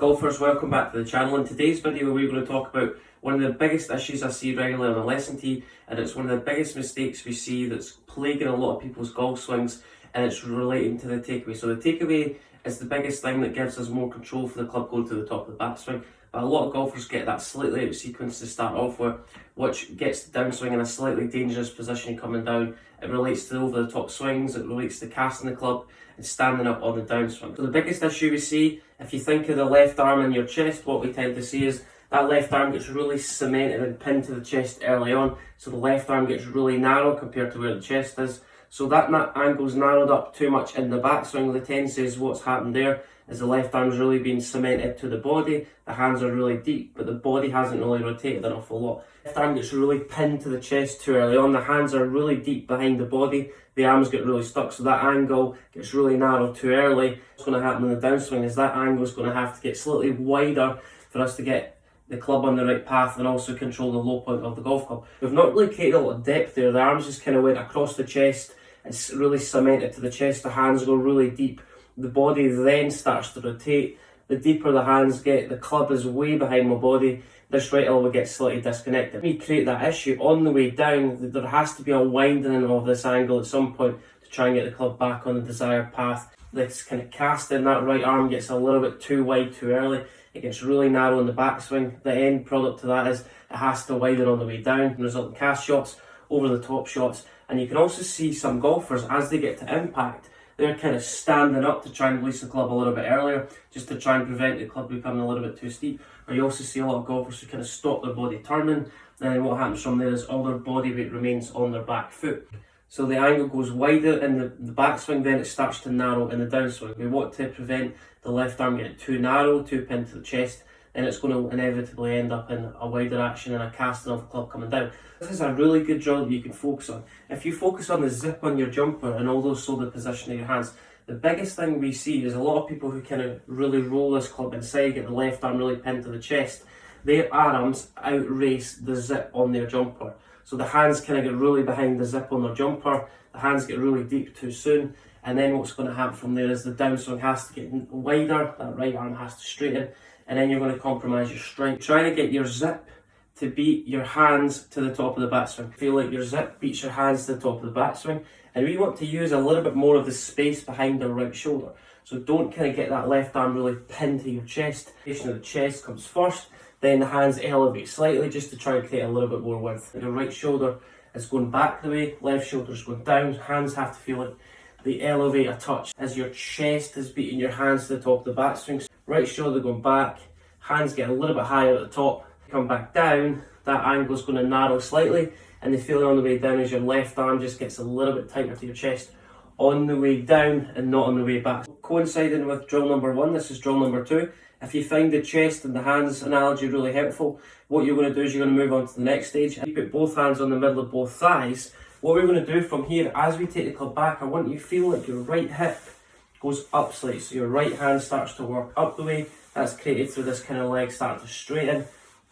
Golfers, welcome back to the channel. In today's video we're going to talk about one of the biggest issues I see regularly on the lesson tee, and it's one of the biggest mistakes we see that's plaguing a lot of people's golf swings, and it's relating to the takeaway. So the takeaway is the biggest thing that gives us more control for the club going to the top of the backswing. But a lot of golfers get that slightly out sequence to start off with, which gets the downswing in a slightly dangerous position coming down. It relates to over the top swings, it relates to casting the club and standing up on the downswing. So the biggest issue we see, if you think of the left arm in your chest, what we tend to see is that left arm gets really cemented and pinned to the chest early on. So the left arm gets really narrow compared to where the chest is. So that angle's narrowed up too much in the backswing. The tendency is what's happened there is the left arm's really been cemented to the body, the hands are really deep, but the body hasn't really rotated an awful lot. Left arm gets really pinned to the chest too early on, the hands are really deep behind the body, the arms get really stuck, so that angle gets really narrow too early. What's going to happen in the downswing is that angle is going to have to get slightly wider for us to get the club on the right path and also control the low point of the golf club. We've not really created a lot of depth there, the arms just kind of went across the chest, it's really cemented to the chest, the hands go really deep. The body then starts to rotate. The deeper the hands get, the club is way behind my body. This right elbow gets slightly disconnected. When we create that issue on the way down, there has to be a widening of this angle at some point to try and get the club back on the desired path. This kind of casting, that right arm gets a little bit too wide too early. It gets really narrow in the backswing. The end product to that is it has to widen on the way down, resulting in cast shots, over the top shots. And you can also see some golfers, as they get to impact, they're kind of standing up to try and release the club a little bit earlier, just to try and prevent the club becoming a little bit too steep. Or you also see a lot of golfers who kind of stop their body turning, and then what happens from there is all their body weight remains on their back foot. So the angle goes wider in the backswing, then it starts to narrow in the downswing. We want to prevent the left arm getting too narrow, too pinned to the chest, and it's going to inevitably end up in a wider action and a casting of the club coming down. This is a really good drill that you can focus on. If you focus on the zip on your jumper and also the position of your hands, the biggest thing we see is a lot of people who kind of really roll this club inside, get the left arm really pinned to the chest, their arms outrace the zip on their jumper. So the hands kind of get really behind the zip on their jumper, the hands get really deep too soon, and then what's going to happen from there is the downswing has to get wider, that right arm has to straighten, and then you're going to compromise your strength. Trying to get your zip to beat your hands to the top of the backswing. Feel like your zip beats your hands to the top of the backswing, and we want to use a little bit more of the space behind the right shoulder. So don't kind of get that left arm really pinned to your chest. The chest comes first, then the hands elevate slightly just to try and create a little bit more width. Your right shoulder is going back the way, left shoulder is going down. Hands have to feel like they elevate a touch as your chest is beating your hands to the top of the backswing. Right shoulder going back, hands get a little bit higher at the top, come back down, that angle is going to narrow slightly, and the feeling on the way down is your left arm just gets a little bit tighter to your chest on the way down and not on the way back. Coinciding with drill number one, this is drill number two. If you find the chest and the hands analogy really helpful, what you're going to do is you're going to move on to the next stage. You put both hands on the middle of both thighs. What we're going to do from here, as we take the club back, I want you to feel like your right hip goes up slightly. So your right hand starts to work up the way. That's created through this kind of leg starting to straighten,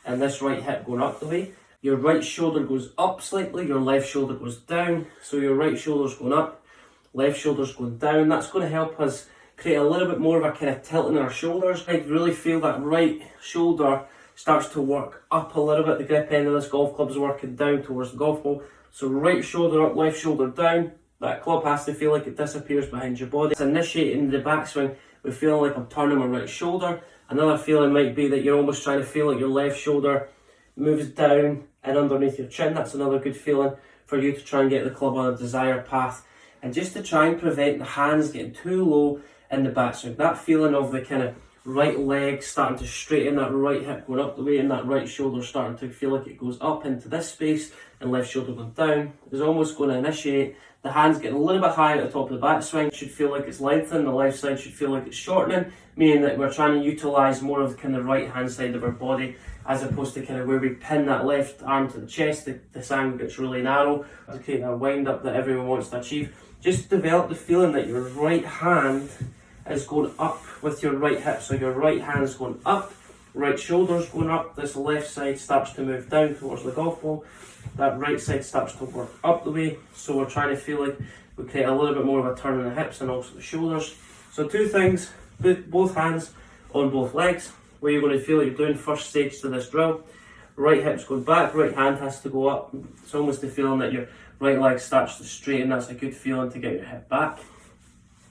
and this right hip going up the way. Your right shoulder goes up slightly, your left shoulder goes down. So your right shoulder's going up, left shoulder's going down. That's going to help us create a little bit more of a kind of tilt in our shoulders. I really feel that right shoulder starts to work up a little bit. The grip end of this golf club is working down towards the golf ball. So right shoulder up, left shoulder down. That club has to feel like it disappears behind your body. It's initiating the backswing with feeling like I'm turning my right shoulder. Another feeling might be that you're almost trying to feel like your left shoulder moves down and underneath your chin. That's another good feeling for you to try and get the club on a desired path. And just to try and prevent the hands getting too low in the backswing. That feeling of the kind of right leg starting to straighten, that right hip going up the way, and that right shoulder starting to feel like it goes up into this space, and left shoulder going down, is almost going to initiate the hands getting a little bit higher at the top of the backswing. It should feel like it's lengthening, the left side should feel like it's shortening, meaning that we're trying to utilise more of the kind of right hand side of our body, as opposed to kind of where we pin that left arm to the chest, this angle gets really narrow, to create that wind up that everyone wants to achieve. Just develop the feeling that your right hand is going up with your right hip. So your right hand's going up, right shoulder's going up, this left side starts to move down towards the golf ball, that right side starts to work up the way. So we're trying to feel like we create a little bit more of a turn in the hips and also the shoulders. So two things, put both hands on both legs, where you're going to feel like you're doing first stage to this drill. Right hip's going back, right hand has to go up. It's almost the feeling that your right leg starts to straighten. That's a good feeling to get your hip back.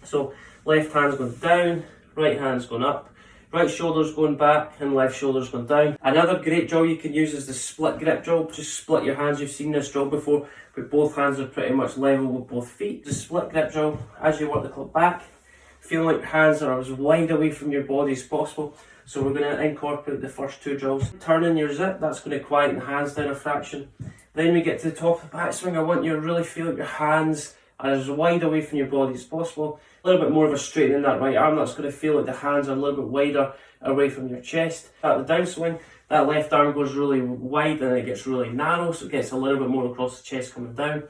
So left hand's going down, right hand's going up. Right shoulder's going back and left shoulder's going down. Another great drill you can use is the split grip drill. Just split your hands. You've seen this drill before, but both hands are pretty much level with both feet. The split grip drill, as you work the club back, feeling like your hands are as wide away from your body as possible. So we're going to incorporate the first two drills. Turning your zip, that's going to quieten the hands down a fraction. Then we get to the top of the backswing. I want you to really feel like your hands are as wide away from your body as possible. A little bit more of a straightening in that right arm. That's going to feel like the hands are a little bit wider away from your chest. At the downswing, that left arm goes really wide and it gets really narrow, so it gets a little bit more across the chest coming down.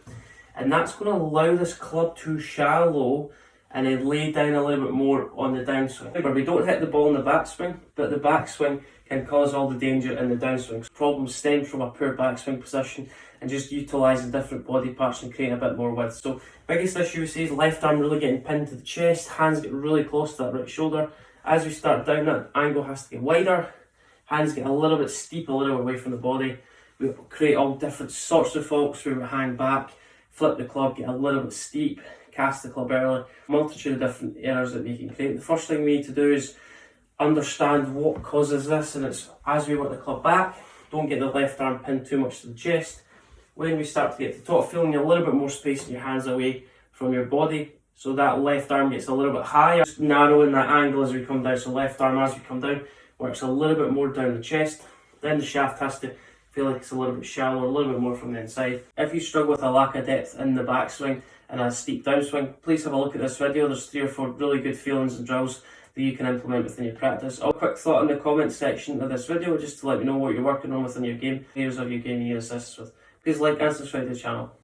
And that's going to allow this club to shallow and then lay down a little bit more on the downswing. Remember, we don't hit the ball in the backswing, but the backswing can cause all the danger in the downswing. Problems stem from a poor backswing position and just utilising different body parts and creating a bit more width. So biggest issue we see is left arm really getting pinned to the chest, hands get really close to that right shoulder. As we start down, that angle has to get wider, hands get a little bit steep, a little bit away from the body. We create all different sorts of faults where we hang back, flip the club, get a little bit steep, cast the club early, multitude of different errors that we can create. The first thing we need to do is understand what causes this, and it's as we work the club back, don't get the left arm pinned too much to the chest. When we start to get to the top, feeling a little bit more space in your hands away from your body, so that left arm gets a little bit higher, just narrowing that angle as we come down. So left arm as we come down works a little bit more down the chest. Then the shaft has to feel like it's a little bit shallower, a little bit more from the inside. If you struggle with a lack of depth in the backswing and a steep downswing, please have a look at this video. There's 3 or 4 really good feelings and drills that you can implement within your practice. A quick thought in the comment section of this video just to let me know what you're working on within your game, areas of your game you need assistance with. Please like and subscribe to the channel.